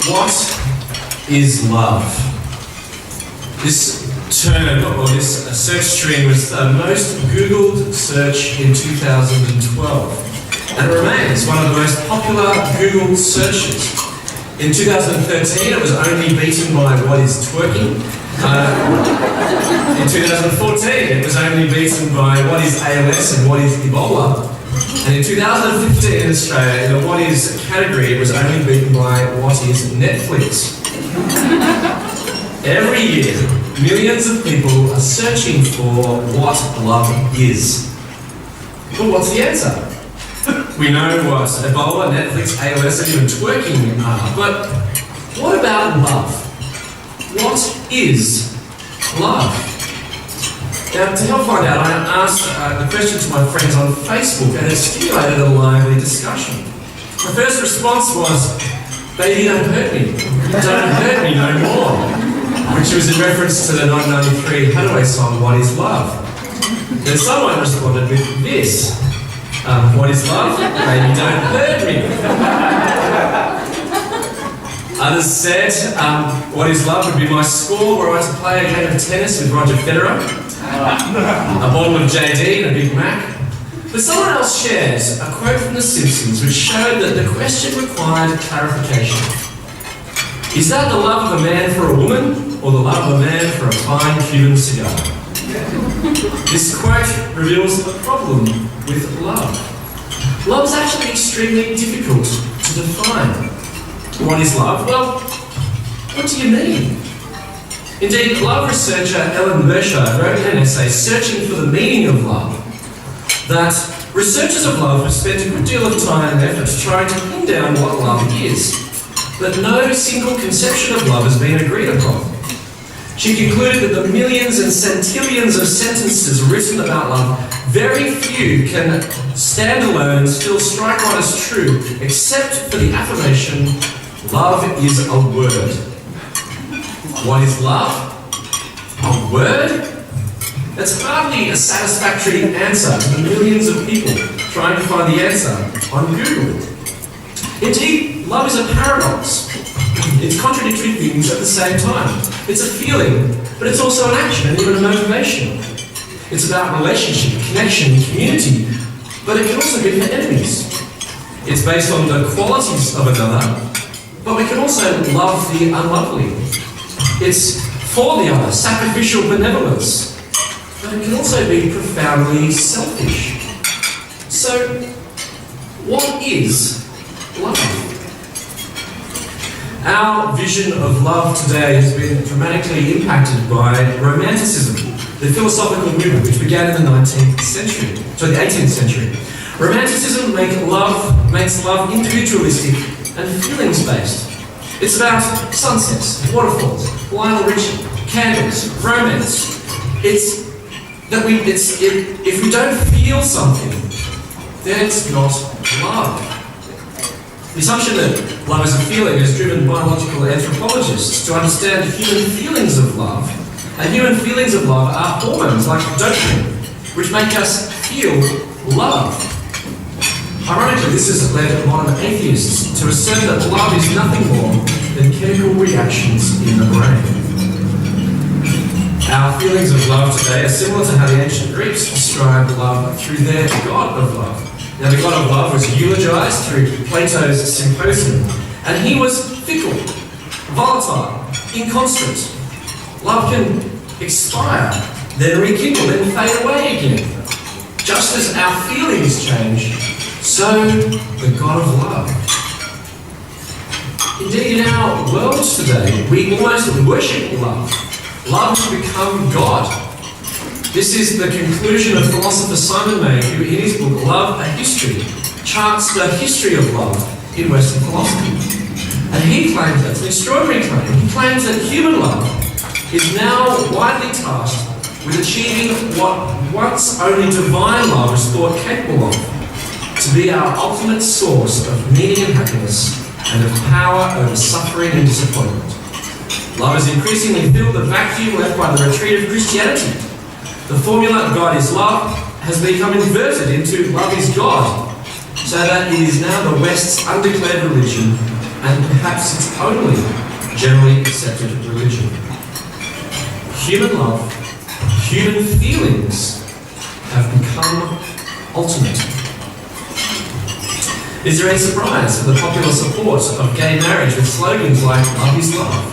What is love? This term, or this search string, was the most Googled search in 2012. And it remains one of the most popular Google searches. In 2013, it was only beaten by what is twerking. In 2014, it was only beaten by what is ALS and what is Ebola. And in 2015 in Australia, in the what is category, it was only beaten by what is Netflix. Every year, millions of people are searching for what love is. But what's the answer? We know what Ebola, Netflix, ALS, and even twerking are, but what about love? What is love? Now, to help find out, I asked the question to my friends on Facebook, and it stimulated a lively discussion. My first response was, "Baby, don't hurt me. Don't hurt me no more," which was in reference to the 1993 Hathaway song, "What is Love?" Then someone responded with this, "What is love? Baby, don't hurt me." Others said, "What is love would be my score were I to play a game of tennis with Roger Federer, a bottle of JD and a Big Mac." But someone else shared a quote from The Simpsons which showed that the question required clarification. Is that the love of a man for a woman, or the love of a man for a fine Cuban cigar? This quote reveals a problem with love. Love is actually extremely difficult to define. What is love? Well, what do you mean? Indeed, love researcher Ellen Mersher wrote in an essay searching for the meaning of love that researchers of love have spent a good deal of time and effort trying to pin down what love is, but no single conception of love has been agreed upon. She concluded that the millions and centillions of sentences written about love, very few can stand alone and still strike one as true, except for the affirmation, "Love is a word." What is love? A word? That's hardly a satisfactory answer to the millions of people trying to find the answer on Google. Indeed, love is a paradox. It's contradictory things at the same time. It's a feeling, but it's also an action and even a motivation. It's about relationship, connection, and community, but it can also be for enemies. It's based on the qualities of another, but we can also love the unlovely. It's for the other, sacrificial benevolence, but it can also be profoundly selfish. So, what is love? Our vision of love today has been dramatically impacted by Romanticism, the philosophical movement which began in the 18th century. Romanticism makes love individualistic and feelings-based. It's about sunsets, waterfalls, Lionel Richie, candles, romance. If we don't feel something, then it's not love. The assumption that love is a feeling has driven biological anthropologists to understand human feelings of love. And human feelings of love are hormones like dopamine, which make us feel love. Ironically, this has led modern atheists to assert that love is nothing more than chemical reactions in the brain. Our feelings of love today are similar to how the ancient Greeks described love through their god of love. Now, the god of love was eulogized through Plato's Symposium, and he was fickle, volatile, inconstant. Love can expire, then rekindle, then fade away again. Just as our feelings change, so the God of love. Indeed, in our world today, we almost worship love. Love has become God. This is the conclusion of philosopher Simon May, who in his book Love, a History, charts the history of love in Western philosophy. And he claims, that's an extraordinary claim, he claims that human love is now widely tasked with achieving what once only divine love was thought capable of, to be our ultimate source of meaning and happiness, and of power over suffering and disappointment. Love has increasingly filled the vacuum left by the retreat of Christianity. The formula, God is love, has become inverted into love is God, so that it is now the West's undeclared religion, and perhaps its only generally accepted religion. Human love, human feelings have become ultimate. Is there any surprise for the popular support of gay marriage with slogans like "Love is love"?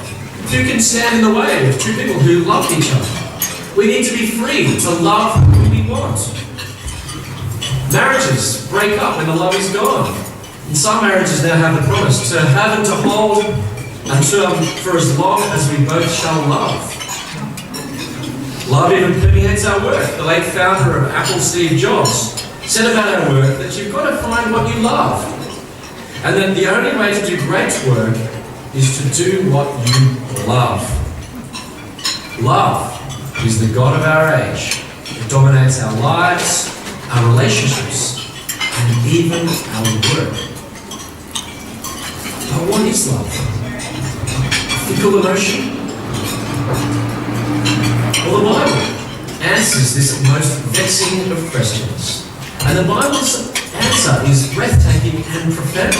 Who can stand in the way of two people who love each other? We need to be free to love who we want. Marriages break up when the love is gone. And some marriages now have the promise to have and to hold until for as long as we both shall love. Love even permeates our work. The late founder of Apple, Steve Jobs, said about our work that you've got to find what you love. And that the only way to do great work is to do what you love. Love is the God of our age. It dominates our lives, our relationships, and even our work. But what is love? A fickle emotion? Well, the Bible answers this most vexing of questions. And the Bible's answer is breathtaking and profound.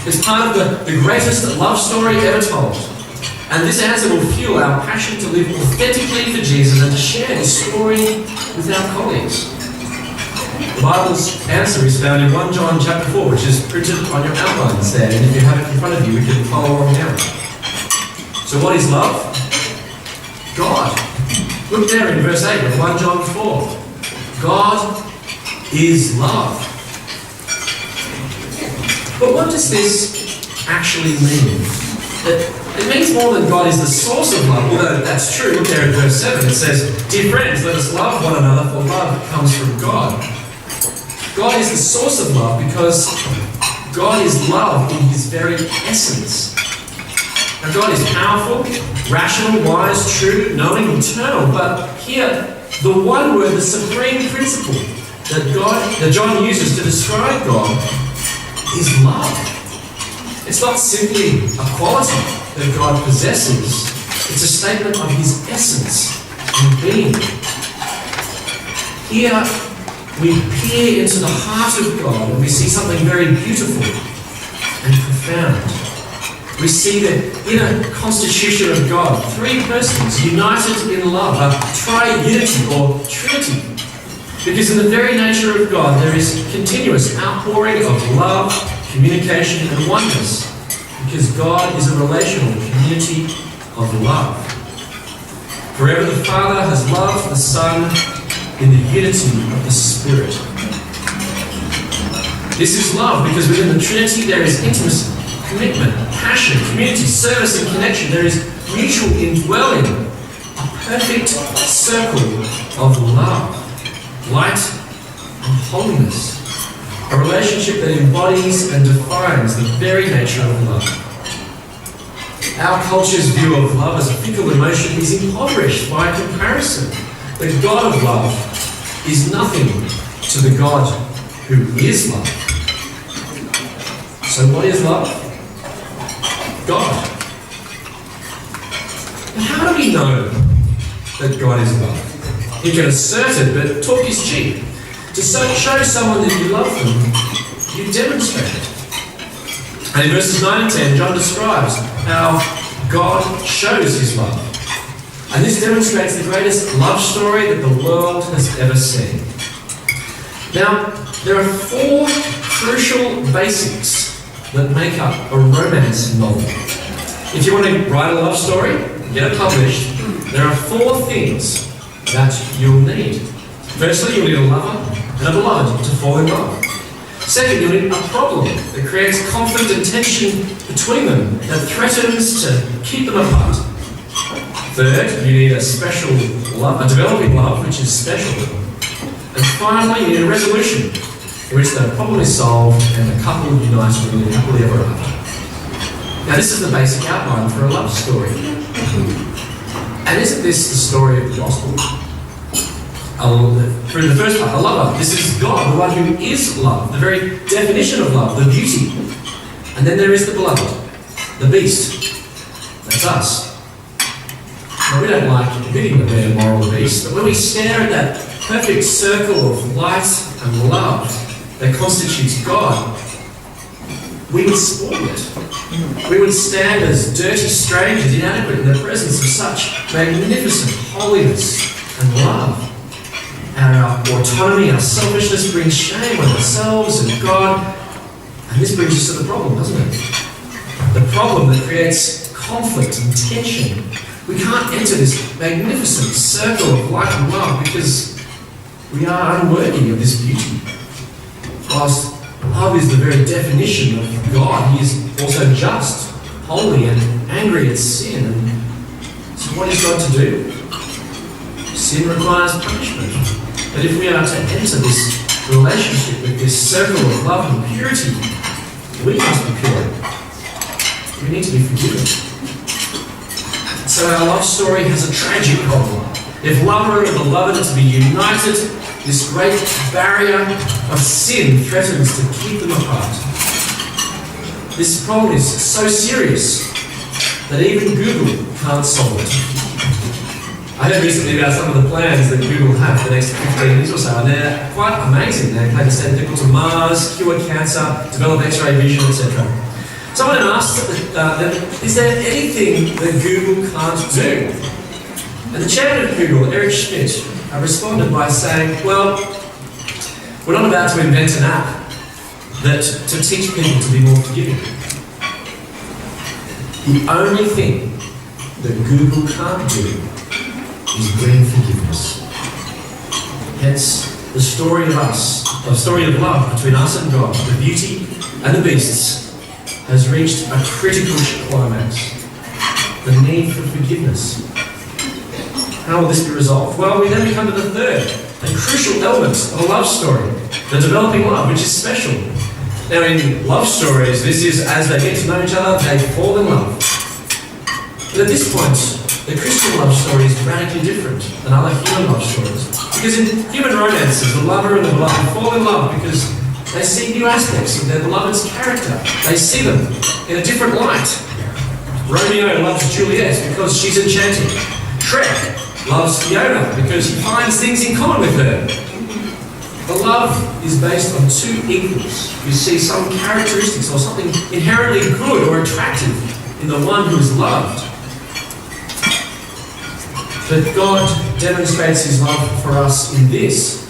It's part of the greatest love story ever told. And this answer will fuel our passion to live authentically for Jesus and to share his story with our colleagues. The Bible's answer is found in 1 John chapter 4, which is printed on your outlines there. And if you have it in front of you, we can follow along now. So what is love? God. Look there in verse 8 of 1 John 4. God is love. But what does this actually mean? It means more than God is the source of love, although that's true. Look there in verse 7. It says, "Dear friends, let us love one another, for love comes from God." God is the source of love because God is love in his very essence. Now, God is powerful, rational, wise, true, knowing, eternal. But here, the one word, the supreme principle that John uses to describe God is love. It's not simply a quality that God possesses. It's a statement of his essence and being. Here, we peer into the heart of God and we see something very beautiful and profound. We see the inner constitution of God, three persons united in love, a triunity or trinity. Because in the very nature of God, there is continuous outpouring of love, communication, and oneness. Because God is a relational community of love. Forever the Father has loved the Son in the unity of the Spirit. This is love because within the Trinity there is intimacy, commitment, passion, community, service, and connection. There is mutual indwelling, a perfect circle of love, light, and holiness. A relationship that embodies and defines the very nature of love. Our culture's view of love as a fickle emotion is impoverished by comparison. The God of love is nothing to the God who is love. So what is love? God. And how do we know that God is love? You can assert it, but talk is cheap. To show someone that you love them, you demonstrate it. And in verses 9 and 10, John describes how God shows his love. And this demonstrates the greatest love story that the world has ever seen. Now, there are four crucial basics that make up a romance novel. If you want to write a love story, get it published, there are four things that you'll need. Firstly, you'll need a lover and a beloved to fall in love. Second, you'll need a problem that creates conflict and tension between them that threatens to keep them apart. Third, you need a special love, a developing love, which is special. And finally, you need a resolution in which the problem is solved and the couple unites and live happily ever after. Now, this is the basic outline for a love story. And isn't this the story of the gospel? Through the first part, a lover. This is God, the one who is love, the very definition of love, the beauty. And then there is the beloved, the beast. That's us. Now, we don't like admitting that we're a moral beast, but when we stare at that perfect circle of light and love that constitutes God, we would spoil it. We would stand as dirty strangers, inadequate in the presence of such magnificent holiness and love. Our autonomy, our selfishness brings shame on ourselves and God. And this brings us to the problem, doesn't it? The problem that creates conflict and tension. We can't enter this magnificent circle of light and love because we are unworthy of this beauty. Whilst love is the very definition of God, He is also just, holy, and angry at sin. And so what is God to do? Sin requires punishment. But if we are to enter this relationship with this circle of love and purity, we must be pure. We need to be forgiven. So our love story has a tragic problem. If lover and beloved are to be united, this great barrier of sin threatens to keep them apart. This problem is so serious that even Google can't solve it. I heard recently about some of the plans that Google have for the next 15 years or so, and they're quite amazing. They plan to send people to Mars, cure cancer, develop X-ray vision, etc. Someone asked them, is there anything that Google can't do? And the chairman of Google, Eric Schmidt, responded by saying, well, we're not about to invent an app to teach people to be more forgiving. The only thing that Google can't do is bring forgiveness. Hence, the story of love between us and God, the beauty and the beasts, has reached a critical climax. The need for forgiveness. How will this be resolved? Well, we then come to the third and crucial element of a love story, the developing love, which is special. Now, in love stories, this is as they get to know each other, they fall in love. But at this point, the Christian love story is radically different than other human love stories. Because in human romances, the lover and the beloved fall in love because they see new aspects of their beloved's character. They see them in a different light. Romeo loves Juliet because she's enchanting. Shrek loves Fiona because he finds things in common with her. The love is based on two equals. You see some characteristics or something inherently good or attractive in the one who is loved. But God demonstrates His love for us in this.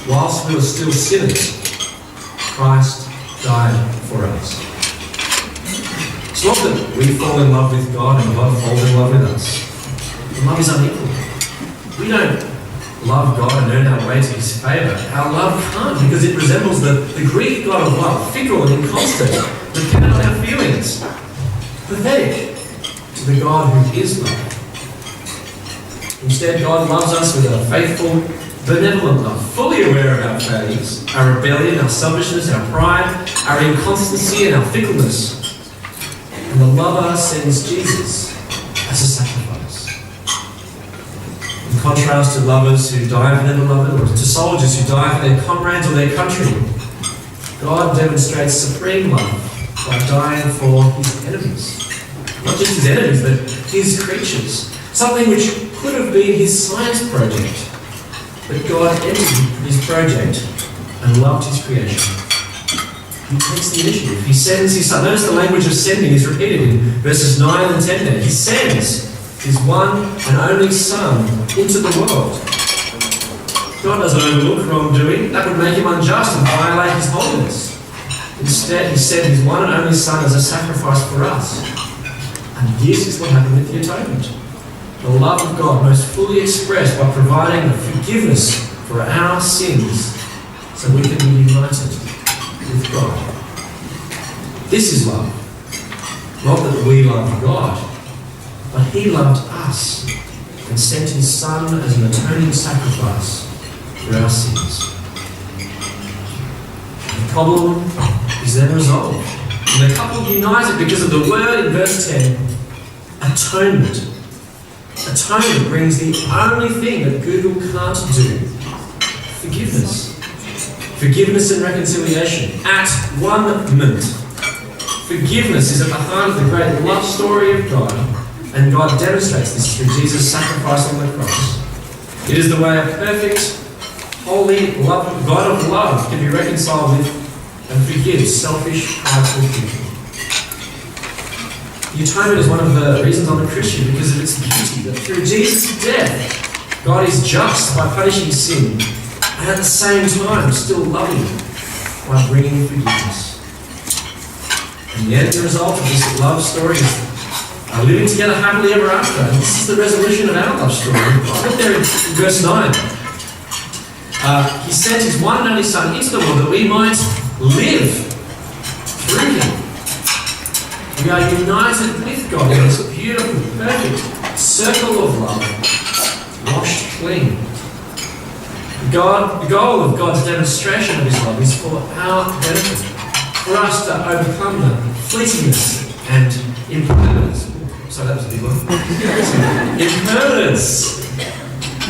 Whilst we were still sinners, Christ died for us. It's not that we fall in love with God and God falls in love with us. The love is unequal. We don't love God and earn our way to His favour. Our love can't, because it resembles the Greek God of love, fickle and inconstant, dependent on our feelings, pathetic to the God who is love. Instead, God loves us with a faithful, benevolent love, fully aware of our failures, our rebellion, our selfishness, our pride, our inconstancy and our fickleness. And the lover sends Jesus as a sacrifice. In contrast to lovers who die for their beloved, or to soldiers who die for their comrades or their country, God demonstrates supreme love by dying for His enemies. Not just His enemies, but His creatures. Something which could have been His science project. But God entered His project and loved His creation. He takes the initiative. He sends His Son. Notice the language of sending is repeated in verses 9 and 10 there. He sends His one and only Son into the world. God doesn't overlook wrongdoing. That would make Him unjust and violate His holiness. Instead, He sent His one and only Son as a sacrifice for us. And this is what happened with the atonement. The love of God most fully expressed by providing the forgiveness for our sins so we can be united with God. This is love. Not that we love God, but He loved us and sent His Son as an atoning sacrifice for our sins. The problem is then resolved. And the couple united because of the word in verse 10, atonement. Atonement brings the only thing that Google can't do. Forgiveness. Forgiveness and reconciliation. At one moment. Forgiveness is at the heart of the great love story of God, and God demonstrates this through Jesus' sacrifice on the cross. It is the way a perfect, holy God of love can be reconciled with and forgives selfish, prideful people. The atonement is one of the reasons I'm a Christian, because of its beauty, that through Jesus' death, God is just by punishing sin, and at the same time still loving by bringing forgiveness. And the end result of this love story is living together happily ever after. And this is the resolution of our love story. Look there in verse 9. He sent his one and only Son into the world that we might live through him. We are united with God in this beautiful, perfect circle of love, washed clean. The goal of God's demonstration of his love is for our benefit, for us to overcome the fleetingness and impermanence. Sorry, that was a big one. Impermanence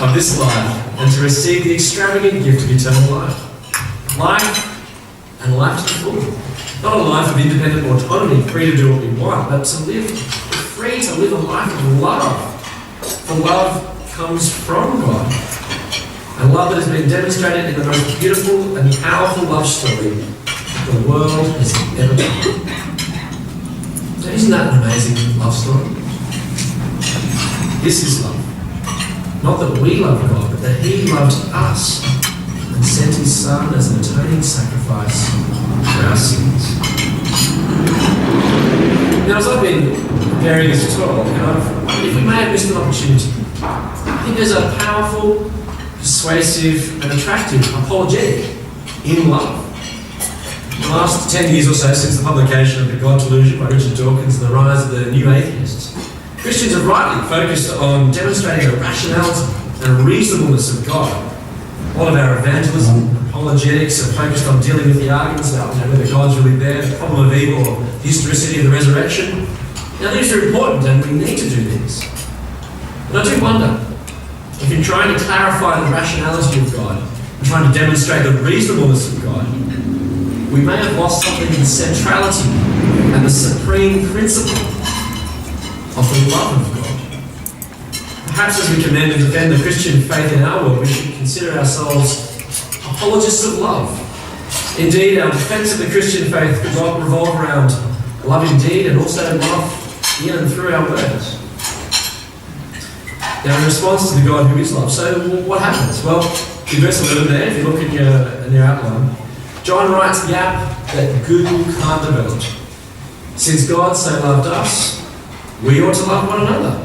of this life, and to receive the extravagant gift of eternal life. Life and life to the full. Not a life of independent autonomy, free to do what we want, but to live free, to live a life of love. For love comes from God. And love that has been demonstrated in the most beautiful and powerful love story the world has ever known. So isn't that an amazing love story? This is love. Not that we love God, but that he loved us and sent his Son as an atoning sacrifice for our sins. Now, as I've been preparing this talk, if we may have missed an opportunity, I think there's a powerful, persuasive and attractive apologetic in love. In the last 10 years or so since the publication of The God Delusion by Richard Dawkins and the rise of the new atheists, Christians have rightly focused on demonstrating the rationality and reasonableness of God. All of our evangelism, apologetics are focused on dealing with the arguments about whether God's really there, the problem of evil, or the historicity of the resurrection. Now these are important and we need to do these. But I do wonder, if in trying to clarify the rationality of God, and trying to demonstrate the reasonableness of God, we may have lost something in the centrality and the supreme principle of the love of God. Perhaps as we commend and defend the Christian faith in our world, we should consider ourselves apologists of love. Indeed, our defense of the Christian faith could revolve around love indeed and also love in and through our words. Now, in response to the God who is love, so what happens? Well, in verse 11 there, if you look in your outline, John writes the app that Google can't develop. Since God so loved us, we ought to love one another.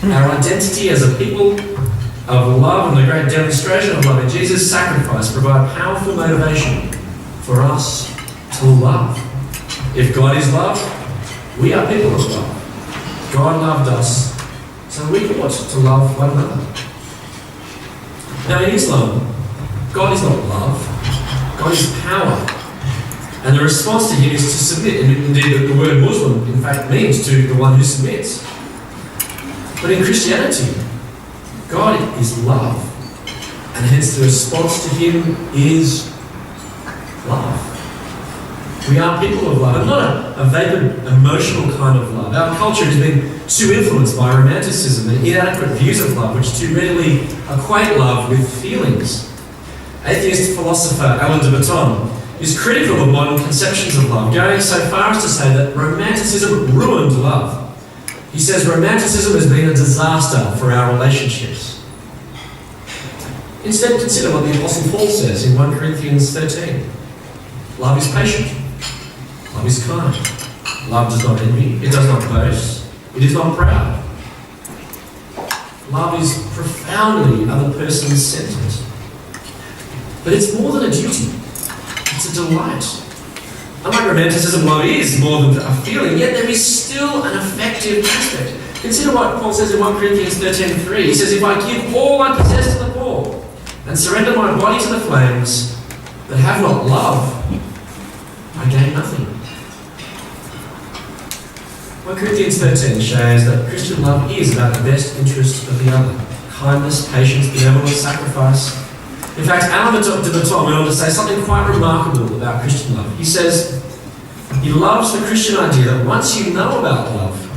Our identity as a people of love and the great demonstration of love in Jesus' sacrifice provide powerful motivation for us to love. If God is love, we are people of love. God loved us, so we ought to love one another. Now in Islam, God is not love, God is power. And the response to him is to submit. And indeed the word Muslim in fact means to the one who submits. But in Christianity, God is love. And hence the response to him is love. We are people of love, and not a vapid, emotional kind of love. Our culture has been too influenced by romanticism and inadequate views of love, which too readily equate love with feelings. Atheist philosopher Alain de Botton is critical of modern conceptions of love, going so far as to say that romanticism ruined love. He says romanticism has been a disaster for our relationships. Instead, consider what the Apostle Paul says in 1 Corinthians 13. Love is patient. Love is kind. Love does not envy. It does not boast. It is not proud. Love is profoundly other person's centered. But it's more than a duty. It's a delight. Unlike romanticism, love is more than a feeling, yet there is still an affective aspect. Consider what Paul says in 1 Corinthians 13:3. He says, if I give all I possess to the poor and surrender my body to the flames, but have not love, I gain nothing. 1 Corinthians 13 shows that Christian love is about the best interest of the other. Kindness, patience, benevolence, sacrifice. In fact, Alain de Botton went on to say something quite remarkable about Christian love. He says, he loves the Christian idea that once you know about love,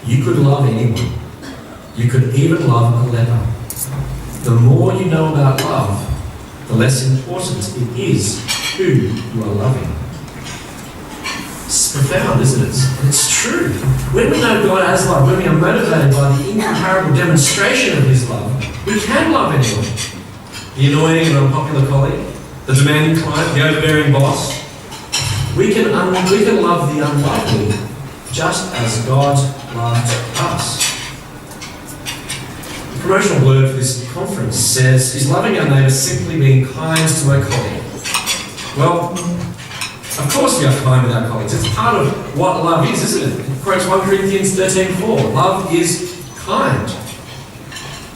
you could love anyone. You could even love a leper. The more you know about love, the less important it is who you are loving. It's profound, isn't it? And it's true. When we know God as love, when we are motivated by the incomparable demonstration of His love, we can love anyone. The annoying and unpopular colleague, the demanding client, the overbearing boss. We can love the unlovely just as God loved us. The promotional blurb for this conference says, "Is loving our neighbour simply being kind to my colleague?" Well, of course we are kind with our colleagues. It's part of what love is, isn't it? It quotes 1 Corinthians 13:4. Love is kind.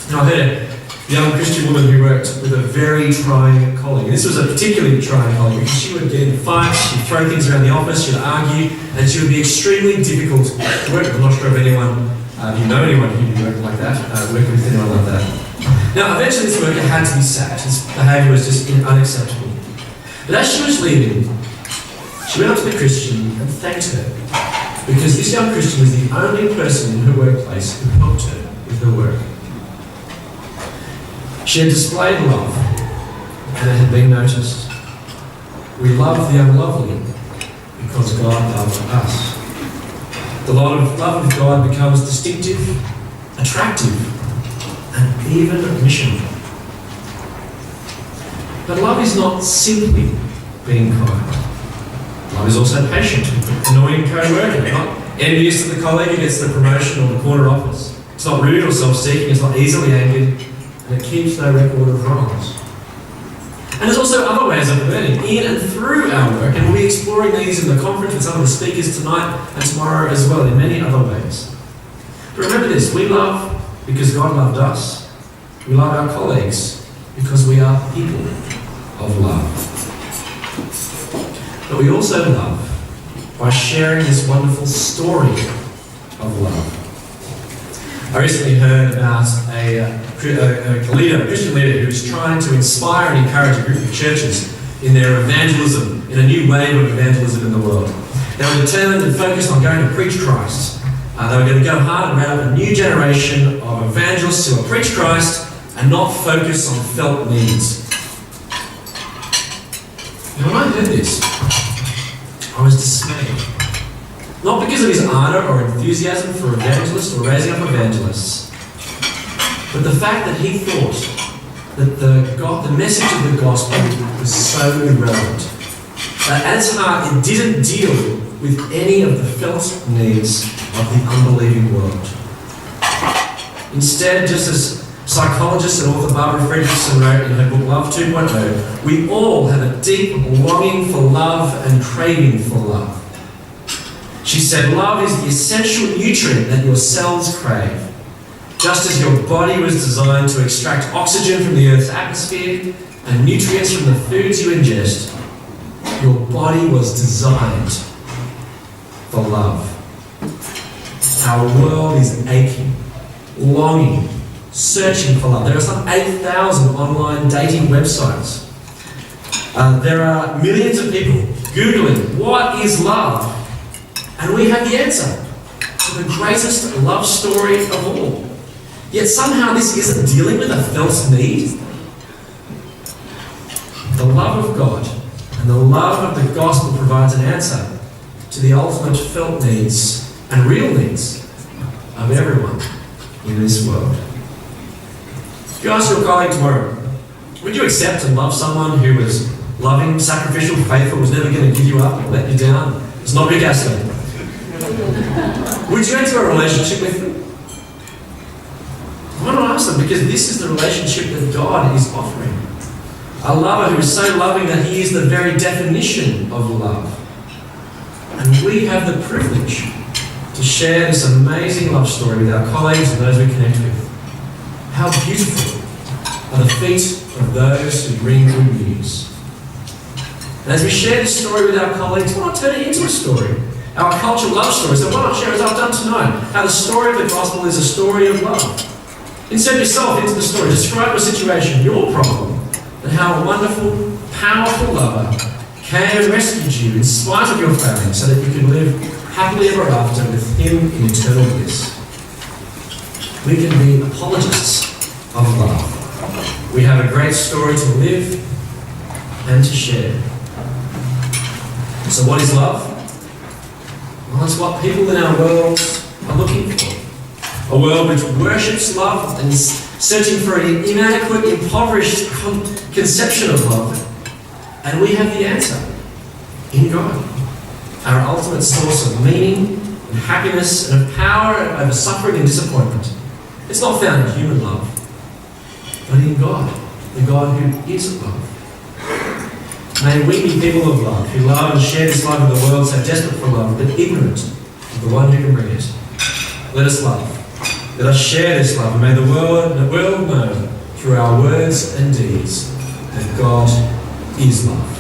And I heard a young Christian woman who worked with a very trying colleague. This was a particularly trying colleague because she would get in fights, she'd throw things around the office, she'd argue, and she would be extremally difficult to work with. I'm not sure if anyone, you know anyone who worked like that, worked with anyone like that. Now, eventually this worker had to be sacked. His behaviour was just unacceptable. But as she was leaving, she went up to the Christian and thanked her because this young Christian was the only person in her workplace who helped her with her work. She had displayed love, and it had been noticed. We love the unlovely because God loved us. The love of God becomes distinctive, attractive, and even missional. But love is not simply being kind. Love is also patient, annoying co-worker, not envious of the colleague who gets the promotion or the corner office. It's not rude or self-seeking, it's not easily angered, and it keeps no record of wrongs. And there's also other ways of learning in and through our work, and we'll be exploring these in the conference with some of the speakers tonight and tomorrow as well, in many other ways. But remember this, we love because God loved us. We love our colleagues because we are people of love. But we also love by sharing this wonderful story of love. I recently heard about a Christian leader who was trying to inspire and encourage a group of churches in their evangelism, in a new wave of evangelism in the world. They were determined and focused on going to preach Christ. They were going to go hard and raise up a new generation of evangelists who will preach Christ and not focus on felt needs. Now, when I heard this, I was dismayed. Not because of his ardour or enthusiasm for evangelists or raising up evangelists, but the fact that he thought that the message of the gospel was so irrelevant. That at its heart, it didn't deal with any of the felt needs of the unbelieving world. Instead, just as psychologist and author Barbara Fredrickson wrote in her book Love 2.0, we all have a deep longing for love and craving for love. She said, love is the essential nutrient that your cells crave. Just as your body was designed to extract oxygen from the Earth's atmosphere and nutrients from the foods you ingest, your body was designed for love. Our world is aching, longing, searching for love. There are some 8,000 online dating websites. There are millions of people Googling, what is love? And we have the answer to the greatest love story of all. Yet somehow this isn't dealing with a felt need. The love of God and the love of the gospel provides an answer to the ultimate felt needs and real needs of everyone in this world. If you ask your colleague tomorrow, would you accept and love someone who was loving, sacrificial, faithful, was never going to give you up or let you down? It's not big gasoline. Would you enter a relationship with them? I want to ask them because this is the relationship that God is offering. A lover who is so loving that he is the very definition of love. And we have the privilege to share this amazing love story with our colleagues and those we connect with. How beautiful are the feet of those who bring good news. And as we share this story with our colleagues, why not turn it into a story? Our culture loves stories, so why not share as I've done tonight? How the story of the gospel is a story of love. Insert yourself into the story. Describe your situation, your problem, and how a wonderful, powerful lover came and rescued you in spite of your failing so that you can live happily ever after with him in eternal bliss. We can be apologists of love. We have a great story to live and to share. So what is love? Well, it's what people in our world are looking for. A world which worships love and is searching for an inadequate, impoverished conception of love. And we have the answer in God, our ultimate source of meaning and happiness and of power over suffering and disappointment. It's not found in human love, but in God, the God who is love. May we be people of love, who love and share this love in the world so desperate for love, but ignorant of the one who can bring it. Let us love. Let us share this love, and may the world know through our words and deeds that God is love.